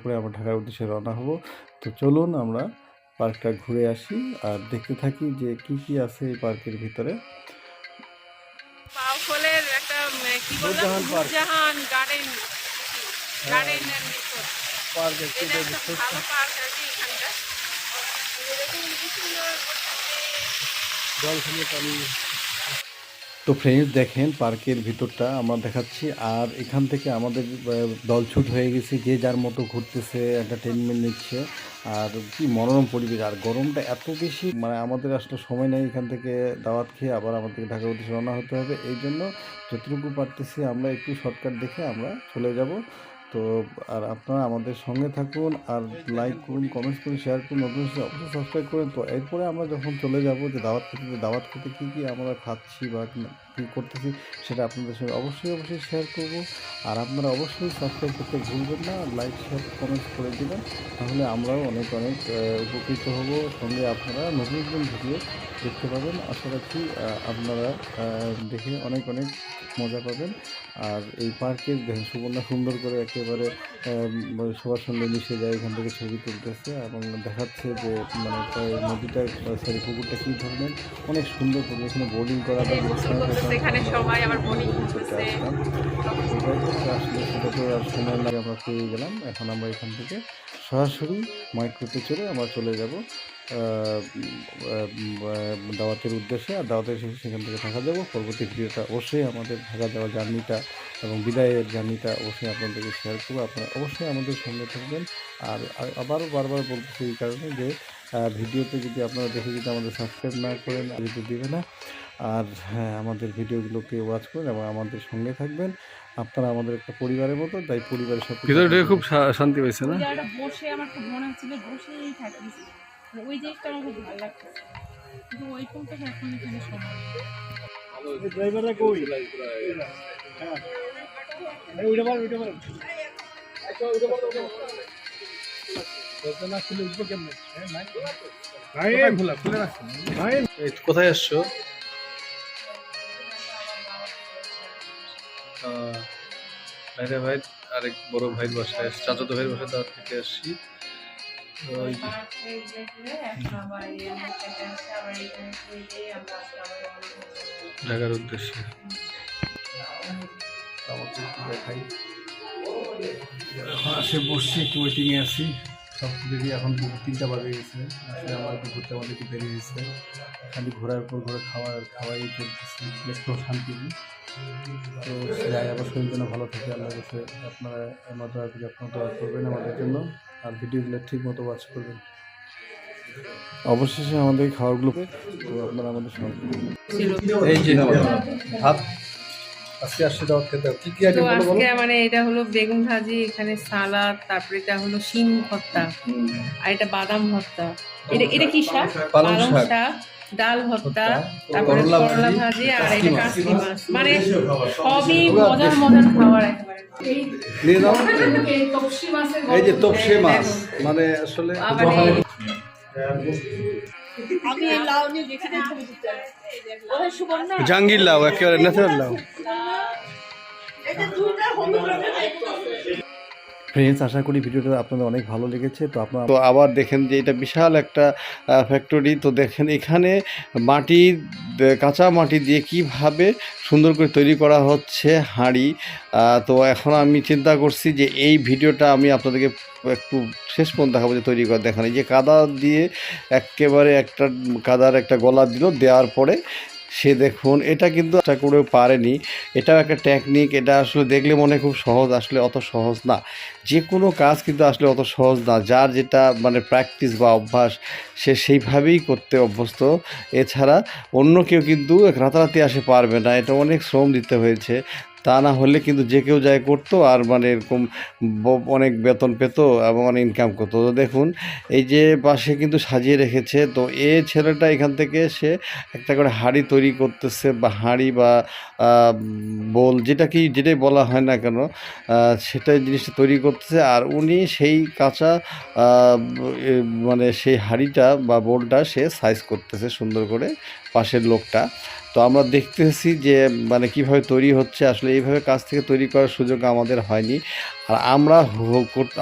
তারপরে আমরা ঢাকার উদ্দেশ্যে রওনা হব। তো চলুন আমরা পার্কটা ঘুরে আসি আর দেখতে থাকি যে কি কি আছে এই পার্কের ভিতরে। বাউফলের একটা কি বললাম, Nurjahan garden garden and resort park এটা একটা ভালো পার্ক আছে এখানটা। এরকম কি সুন্দর জল খেলে পানি। তো ফ্রেন্ডস দেখেন পার্কের ভিতরটা আমরা দেখাচ্ছি, আর এখান থেকে আমাদের দলছুট হয়ে গেছে, যে যার মতো ঘুরতেছে, এন্টারটেনমেন্ট নিচ্ছে। আর কি মনোরম পরিবেশ, আর গরমটা এত বেশি, মানে আমাদের আসলে সময় নেই এখান থেকে দাওয়াত খেয়ে আবার আমাদেরকে ঢাকার উদ্দেশ্যে রওনা হতে হবে। এই জন্য যতটুকু পারতেছি আমরা একটু শর্টকাট দেখে আমরা চলে যাব। তো আর আপনারা আমাদের সঙ্গে থাকুন, আর লাইক করুন, কমেন্টস করুন, শেয়ার করুন, নতুন অবশ্যই সাবস্ক্রাইব করুন। তো এরপরে আমরা যখন চলে যাব যে দাওয়াত খেতে কী কী আমরা খাচ্ছি বা কী করতেছি সেটা আপনাদের সঙ্গে অবশ্যই শেয়ার করব। আর আপনারা অবশ্যই সাবস্ক্রাইব করতে ভুলবেন না, লাইক শেয়ার কমেন্টস করে দেবেন, তাহলে আমরাও অনেক উপকৃত হব। সঙ্গে আপনারা নতুন ভিডিও দেখতে পাবেন। আশা রাখি আপনারা দেখে অনেক মজা পাবেন। আর এই পার্কের দেখেন সুবর্ণা সুন্দর করে একেবারে সবার সঙ্গে মিশে যায়, এখান থেকে ছবি তুলতেছে এবং দেখাচ্ছে যে মানে নদীটা সরি পুকুরটা কী ধরনের অনেক সুন্দর করে এখানে বোর্ডিং করা এখানে সবাই আবার বোর্ডিং করতেছে। আসলে সেটা তো আর সময় লাগে, আমরা পেয়ে গেলাম। এখন আমরা এখান থেকে সরাসরি মাইক্রোতে চড়ে আমরা চলে যাব দাওয়াতের উদ্দেশ্যে। আর দাওয়াতের শেষে সেখান থেকে ঢাকা যাবো। পরবর্তী ভিডিওটা অবশ্যই আমাদের ঢাকা যাওয়ার জার্নিটা এবং বিদায়ের জার্নিটা অবশ্যই আপনাদেরকে শেয়ার করবো। আপনারা অবশ্যই আমাদের সঙ্গে থাকবেন। আর আবারও বারবার বলতেছি এই কারণে যে ভিডিওতে যদি আপনারা দেখে যদি আমাদের সাবস্ক্রাইব না করেন ভিডিও দেবে না। আর হ্যাঁ, আমাদের ভিডিওগুলোকে ওয়াচ করুন এবং আমাদের সঙ্গে থাকবেন। আপনারা আমাদের একটা পরিবারের মতো, তাই পরিবারের সাথে ভিতরে খুব শান্তি পাইছে না? বসে আমার খুব মনে হচ্ছিল বসেই থাকি, ওই জিনিসটা আমার খুব ভালো লাগতো, কিন্তু ওই পর্যন্ত এখন এখানে সময় ড্রাইভাররা কই হ্যাঁ ওইটা বল আচ্ছা ওইটা বল দরজা খুলে উঠবো কেমনে? ভাই খুলে রাখছেন ভাই। কোথায় আসছো? ভাইরা ভাই আরেক বড় ভাইয়ের বাসায়, চাচাতো ভাইয়ের বাসায় দাওয়াত থেকে আসছি ঢাকার উদ্দেশ্যে। দেখাই এখন আসে বসছি, একটু ওয়েটিংয়ে আছি। সব যদি এখন 3টা বাজে গেছে, আসলে আমার একটু ঘুরতে আমাদের একটু দেরি হয়েছে। খালি ঘোরার পর ঘোরা খাওয়াই চলতেছি, একটু শান্তি। তো যাই, আবার শরীর জন্য ভালো থাকে আল্লাহর কাছে আপনারা আমাদের আপনারা দোয়া করবেন আমাদের জন্য, আর ভিডিওগুলো ঠিক মতো ওয়াচ করবেন। অবশেষে আমাদের খাবারগুলো তো আপনারা আমাদের সঙ্গে এই যে ভাত আজকে আসছে দাওয়াত খেতে। কি কি আইটেম বলো? আজকে মানে এটা হলো বেগুন ভাজি, এখানে সালাদ, তারপরে এটা হলো শিম ভর্তা, আর এটা বাদাম ভর্তা। এটা কি শাক? পালং শাক, ডাল ভর্তা, তারপরে করলা ভাজি, আর এটা কাশি মাছ। মানে সবই মজার খাবার একেবারে। এই যে তপসি মাছ, মানে আসলে জাহাঙ্গীর লাউ, একেবারে ন্যাচারাল লাউ। ফ্রেন্ডস, আশা করি ভিডিওটা আপনাদের অনেক ভালো লেগেছে। তো আপনারা তো আবার দেখেন যে এটা বিশাল একটা ফ্যাক্টরি। তো দেখেন এখানে কাঁচা মাটি দিয়ে কিভাবে সুন্দর করে তৈরি করা হচ্ছে হাঁড়ি। তো এখন আমি চিন্তা করছি যে এই ভিডিওটা আমি আপনাদেরকে একটু শেষ পর্যন্ত দেখাবো যে তৈরি করে দেখান। এই যে কাদা দিয়ে একেবারে কাদার একটা গলা দিল, দেওয়ার পরে সে দেখুন এটা কিন্তু এটা করেও পারেনি। এটাও একটা টেকনিক। এটা আসলে দেখলে মনে খুব সহজ, আসলে অত সহজ না। যে কোনো কাজ কিন্তু আসলে অত সহজ না। যার যেটা মানে প্র্যাকটিস বা অভ্যাস, সে সেইভাবেই করতে অভ্যস্ত। এছাড়া অন্য কেউ কিন্তু রাতারাতি আসে পারবে না, এটা অনেক শ্রম দিতে হয়েছে। তা না হলে কিন্তু যে কেউ যায় করতো, আর মানে এরকম অনেক বেতন পেত এবং অনেক ইনকাম করতো। তো দেখুন এই যে পাশে কিন্তু সাজিয়ে রেখেছে। তো ছেলেটা এখান থেকে সে একটা করে হাঁড়ি তৈরি করতেছে, বা হাঁড়ি বা বোল, যেটাই বলা হয় না কেন, সেটাই জিনিসটা তৈরি করতেছে। আর উনি সেই কাঁচা মানে সেই হাঁড়িটা বা বোলটা সে সাইজ করতেছে সুন্দর করে, পাশের লোকটা। তো আমরা দেখতেছি যে মানে কিভাবে তৈরি হচ্ছে। আসলে এইভাবে কাছ থেকে তৈরি করার সুযোগ আমাদের হয়নি। আর আমরা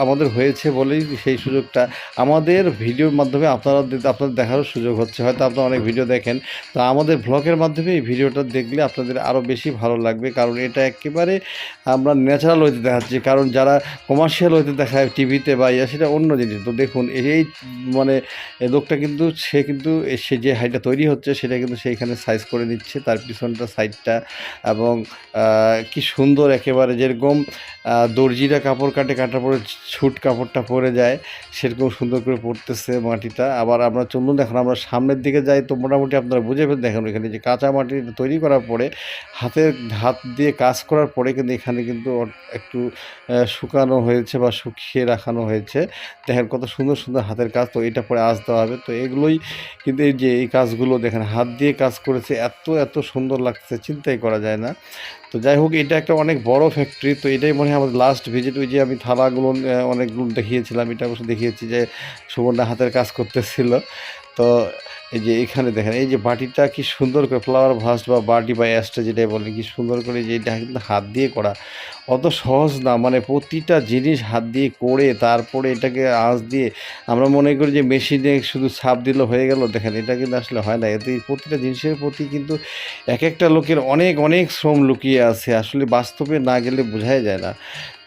আমাদের হয়েছে বলেই সেই সুযোগটা আমাদের ভিডিওর মাধ্যমে আপনাদের দেখারও সুযোগ হচ্ছে। হয়তো আপনারা অনেক ভিডিও দেখেন, তো আমাদের ভ্লগের মাধ্যমে এই ভিডিওটা দেখলে আপনাদের আরও বেশি ভালো লাগবে, কারণ এটা একেবারে আমরা ন্যাচারাল ওয়েতে দেখাচ্ছি। কারণ যারা কমার্শিয়াল ওয়েতে দেখায় টিভিতে বা সেটা অন্য জিনিস। তো দেখুন এই মানে এই লোকটা কিন্তু সে যে হাইটটা তৈরি হচ্ছে সেটা কিন্তু সেইখানে সাইজ করে নিচ্ছে, তার পিছনটা সাইডটা। এবং কি সুন্দর একেবারে যেরকম দর্জিরা কাপড় কাটার পরে ছুট কাপড়টা পরে যায় সেরকম সুন্দর করে পড়তেছে মাটিটা। আবার আমরা চলুন এখন আমরা সামনের দিকে যাই, তো মোটামুটি আপনারা বুঝে ফেলতে দেখেন এখানে যে কাঁচা মাটি তৈরি করার পরে হাত দিয়ে কাজ করার পরে কিন্তু এখানে কিন্তু একটু শুকানো হয়েছে বা শুকিয়ে রাখানো হয়েছে। দেখেন কত সুন্দর সুন্দর হাতের কাজ। তো এটা পরে আঁচ দেওয়া হবে। তো এগুলোই কিন্তু এই কাজগুলো দেখেন হাত দিয়ে কাজ করেছে, এত সুন্দর লাগছে, চিন্তাই করা যায় না। তো যাই হোক, এটা একটা অনেক বড় ফ্যাক্টরি। তো এটাই মনে হয় আমাদের লাস্ট ভিজিট। ওই যে আমি থালাগুলো অনেকগুলো দেখিয়েছিলাম, এটা অবশ্য দেখিয়েছি যে সুবর্ণা হাতের কাজ করতেছিল। তো এই যে এখানে দেখেন এই যে বাটিটা কি সুন্দর করে ফ্লাওয়ার ভাস বা বাটি বা অ্যাস্ট্রা যেটাই বলেন, কি সুন্দর করে যে এটা কিন্তু হাত দিয়ে করা অত সহজ না। মানে প্রতিটা জিনিস হাত দিয়ে করে তারপরে এটাকে আঁচ দিয়ে আমরা মনে করি যে মেশিনে শুধু ছাপ দিলে হয়ে গেল। দেখেন এটা কিন্তু আসলে হয় না। এতে প্রতিটা জিনিসের প্রতি কিন্তু একটা লোকের অনেক শ্রম লুকিয়ে আছে, আসলে বাস্তবে না গেলে বোঝাই যায় না।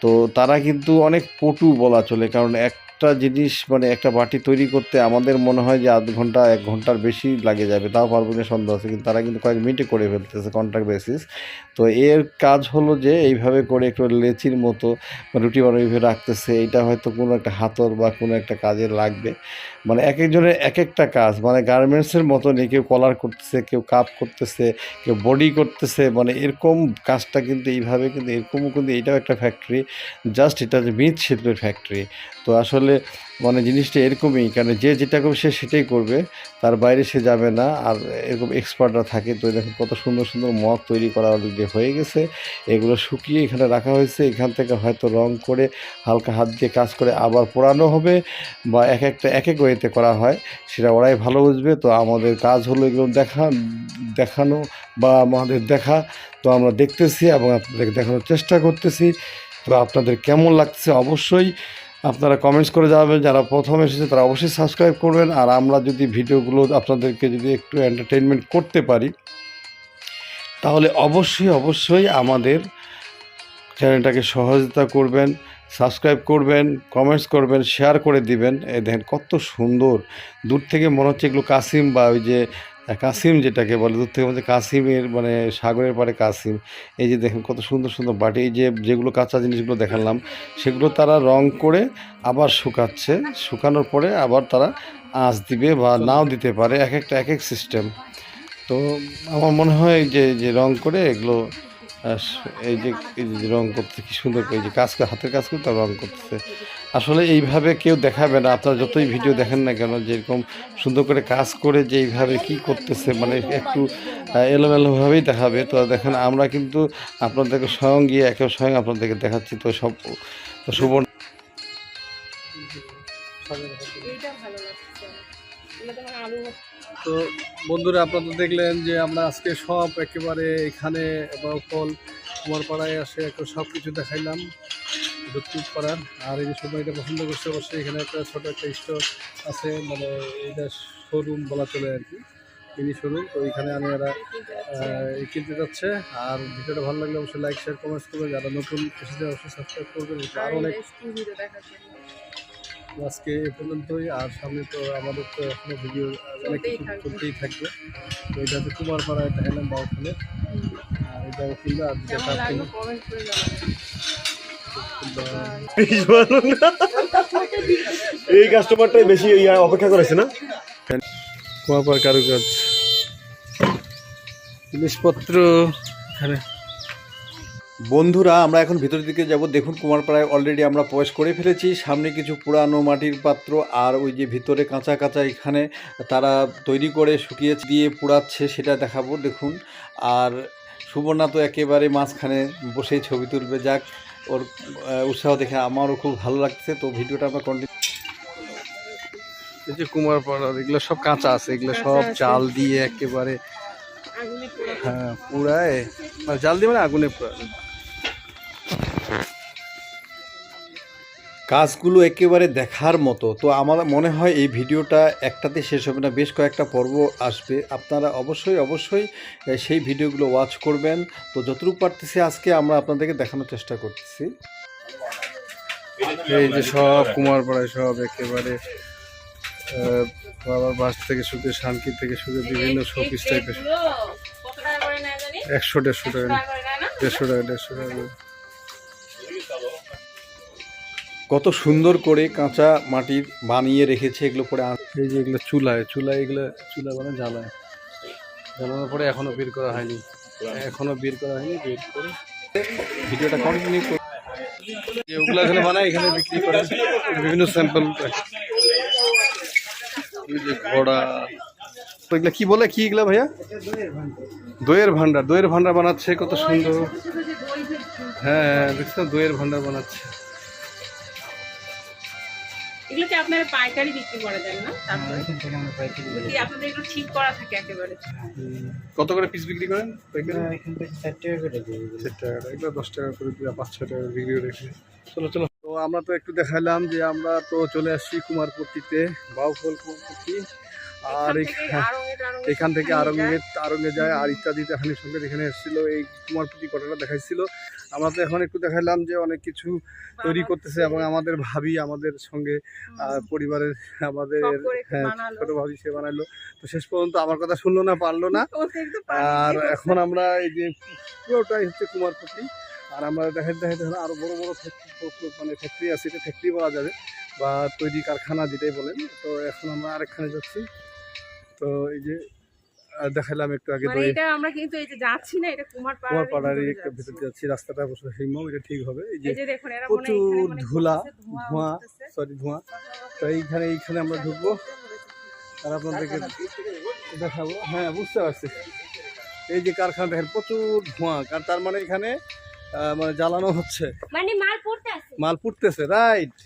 তো তারা কিন্তু অনেক পটু বলা চলে, কারণ একটা জিনিস মানে একটা বাটি তৈরি করতে আমাদের মনে হয় যে 1 ঘন্টা 1 ঘন্টার বেশি লাগে যাবে, তাও পারবো না সন্দেহ আছে, কিন্তু তারা কিন্তু কয়েক মিনিটে করে ফেলতেছে কন্ট্রাক্ট বেসিস। তো এর কাজ হলো যে এইভাবে করে একটু লেচির মতো রুটি বানিয়ে রাখতেছে। এটা হয়তো কোনো একটা হাতর বা কোনো একটা কাজে লাগবে। মানে এক একজনের এক একটা কাজ, মানে গার্মেন্টসের মতনই, কেউ কলার করতেছে, কেউ কাপ করতেছে, কেউ বডি করতেছে। মানে এরকম কাজটা কিন্তু এইভাবে কিন্তু এরকমও কিন্তু এটাও একটা ফ্যাক্টরি, জাস্ট এটা যে মৃৎশিল্পের ফ্যাক্টরি। তো আসলে মানে জিনিসটা এরকমই, কারণ যে যেটা করবে সে সেটাই করবে, তার বাইরে সে যাবে না। আর এরকম এক্সপার্টরা থাকে। তো দেখুন কত সুন্দর সুন্দর মগ তৈরি করা অলরেডি হয়ে গেছে। এগুলো শুকিয়ে এখানে রাখা হয়েছে। এখান থেকে হয়তো রং করে হালকা হাত দিয়ে কাজ করে আবার পোড়ানো হবে, বা এক এক ওয়েতে করা হয়, সেটা ওরাই ভালো বুঝবে। তো আমাদের কাজ হলো এগুলো দেখানো বা আমাদের দেখা। তো আমরা দেখতেছি এবং আপনাদেরকে দেখানোর চেষ্টা করতেছি। তো আপনাদের কেমন লাগছে অবশ্যই আপনারা কমেন্টস করে যাবেন। যারা প্রথম এসেছে তারা অবশ্যই সাবস্ক্রাইব করবেন। আর আমরা যদি ভিডিওগুলো আপনাদেরকে যদি একটু এন্টারটেইনমেন্ট করতে পারি, তাহলে অবশ্যই আমাদের চ্যানেলটাকে সহযোগিতা করবেন, সাবস্ক্রাইব করবেন, কমেন্টস করবেন, শেয়ার করে দিবেন। এই দেখেন কত সুন্দর, দূর থেকে মনে হচ্ছে এগুলো কাসিম, বা ওই যে কাসিম যেটাকে বলে, দূর থেকে মনে হচ্ছে কাসিমের, মানে সাগরের পাড়ে কাসিম। এই যে দেখেন কত সুন্দর সুন্দর বাটি। এই যেগুলো কাঁচা জিনিসগুলো দেখালাম সেগুলো তারা রং করে আবার শুকাচ্ছে, শুকানোর পরে আবার তারা আঁচ দিবে বা নাও দিতে পারে, এক এক সিস্টেম। তো আমার মনে হয় যে রং করে এগুলো এই যে রং করতে কি সুন্দর করে, এই যে হাতের কাজ করে তারা রং করতেছে। আসলে এইভাবে কেউ দেখাবে না, আপনারা যতই ভিডিও দেখেন না কেন, যেরকম সুন্দর করে কাজ করে যে এইভাবে কি করতেছে, মানে একটু এলোমেলোভাবেই দেখাবে। তো দেখেন আমরা কিন্তু আপনাদেরকে স্বয়ং গিয়ে স্বয়ং আপনাদেরকে দেখাচ্ছি। তো সুবর্ণ তো বন্ধুরা, আপনারা দেখলেন যে আমরা আজকে সব একেবারে এখানে ফল কুমারপাড়ায় আসে সব কিছু দেখাইলাম দুধ করার। আর এই যে সময়টা পছন্দ করছে অবশ্যই এখানে একটা ছোটো একটা স্টোর আছে, মানে এটা শোরুম বলা চলে আর কি, মিনি শোরুম। তো এখানে আমি এরা কিনতে যাচ্ছে। আর ভিডিওটা ভালো লাগলে অবশ্যই লাইক শেয়ার কমেন্টস করবেন, যারা নতুন এসেছে অবশ্যই সাবস্ক্রাইব করবেন। আর অনেক আজকে এ পর্যন্তই। আর সামনে তো আমাদের তো এখনো ভিডিও অনেক কিছু চলতেই থাকবে। তো এটা হচ্ছে কুমারপাড়ায় দেখালাম বাউখানে। আর এটা কিনবে আর দুটা কাপ এই কাস্টমারটাই বেশি অপেক্ষা করেছে না। কুমারপাড় কারুকাজ জিনিসপত্র এখানে। বন্ধুরা, আমরা এখন ভিতরের দিকে যাব। দেখুন কুমারপাড়ায় অলরেডি আমরা প্রবেশ করে ফেলেছি। সামনে কিছু পুরানো মাটির পাত্র, আর ওই যে ভিতরে কাঁচা এখানে তারা তৈরি করে শুকিয়ে দিয়ে পুড়াচ্ছে, সেটা দেখাবো। দেখুন, আর সুবর্ণা তো একেবারে মাঝখানে বসেই ছবি তুলবে। যাক, ওর উৎসাহ দেখে আমারও খুব ভালো লাগছে। তো ভিডিওটা আমরা কন্টিনিউ। এই যে কুমারপাড়ার এগুলো সব কাঁচা আছে, এগুলো সব জাল দিয়ে একেবারে হ্যাঁ পুরায়, জাল দিয়ে মানে আগুনে পুরায়। কাজগুলো একেবারে দেখার মতো। তো আমার মনে হয় এই ভিডিওটা একটাতে শেষ হবে না, বেশ কয়েকটা পর্ব আসবে। আপনারা অবশ্যই সেই ভিডিওগুলো ওয়াচ করবেন। তো যতটুকু পারতেছি আজকে আমরা আপনাদেরকে দেখানোর চেষ্টা করতেছি। এই যে সব কুমারপাড়ায় সব একেবারে বাবার বাস থেকে শুধু শানকি থেকে শুধু বিভিন্ন শোপিস টাইপের 100-150 টাকা 150 টাকা। কত সুন্দর করে কাঁচা মাটির বানিয়ে রেখেছে এগুলো পরে। এই যে এগুলো চুলা মানে জ্বালানোর পরে এখনো বের করা হয়নি, বের করে ভিডিওটা কন্টিনিউ করে ওগুলো এখানে বানায়, এখানে বিক্রি করে বিভিন্ন স্যাম্পল। ঘোড়া তো এগুলো কি বলে, কি এগুলা ভাইয়া? দইয়ের ভান্ডার বানাচ্ছে, কত সুন্দর। হ্যাঁ দেখছো, দইয়ের ভান্ডার বানাচ্ছে। এগুলো কি আপনারা পাইকারি বিক্রি করে দেন না? তারপরে কি আপনাদের এগুলো ঠিক করা থাকে একেবারে? কত করে পিস বিক্রি করেন? এখান থেকে 4 টাকা করে দিই। 4 টাকা, এগুলো 10 টাকা করে দিয়ে 5-6 টাকা বিক্রি করে রেখে। চলো তো আমরা তো একটু দেখালাম যে আমরা তো চলে আসছি কুমারপট্টিতে, বাউফল কুমারপট্টি। আর এখান থেকে আরঙ্গে যায় আর ইত্যাদি হানির সঙ্গে এখানে এসেছিল, এই কুমারপট্টি কটাটা দেখাইছিল। আমরা তো এখন একটু দেখাইলাম যে অনেক কিছু তৈরি করতেছে এবং আমাদের ভাবি আমাদের সঙ্গে পরিবারের আমাদের ছোট ভাবি সে বানাইলো। তো শেষ পর্যন্ত আমার কথা শুনলো না, পারলো না। আর এখন আমরা এই যে পুরোটাই হচ্ছে কুমারপট্টি, আর আমরা দেখাইতে আরো বড় বড় মানে ফ্যাক্টরি আছে, এটা ফ্যাক্টরি বলা যাবে বা তৈরি কারখানা যেটাই বলেন। তো এখন আমরা আরেকখানে যাচ্ছি। তো এই যে দেখালাম একটু আগে, মানে এটা আমরা কিন্তু এই যে যাচ্ছি না, এটা কুমারপাড়ারই একটা ভিতর যাচ্ছি, রাস্তাটা অবশ্য হিমম, এটা ঠিক হবে। এই যে দেখুন এরা প্রচুর ধোঁয়া। তো এইখানে আমরা ঢুকবো আর আপনাদেরকে দেখাবো। হ্যাঁ বুঝতে পারছি, এই যে কারখানা দেখেন প্রচুর ধোঁয়া, তার মানে এখানে মানে জ্বালানো হচ্ছে, মানে মাল পুড়তেছে, রাইট।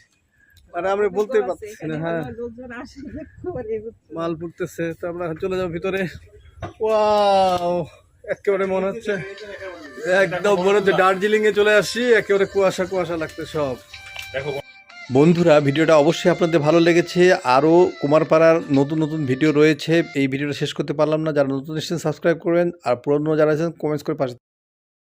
আর আমরা বলতে পারছি না। হ্যাঁ মাল পুড়তেছে। তো আমরা চলে যাবো ভিতরে। ওয়াও, একেবারে মনে হচ্ছে একদম মনে হচ্ছে দার্জিলিং এ চলে আসছি, একেবারে কুয়াশা লাগছে সব। বন্ধুরা, ভিডিওটা অবশ্যই আপনাদের ভালো লেগেছে। আরও কুমারপাড়ার নতুন ভিডিও রয়েছে। এই ভিডিওটা শেষ করতে পারলাম না। যারা নতুন এসেছেন সাবস্ক্রাইব করবেন, আর পুরনো যারা আছেন কমেন্টস করে পাশে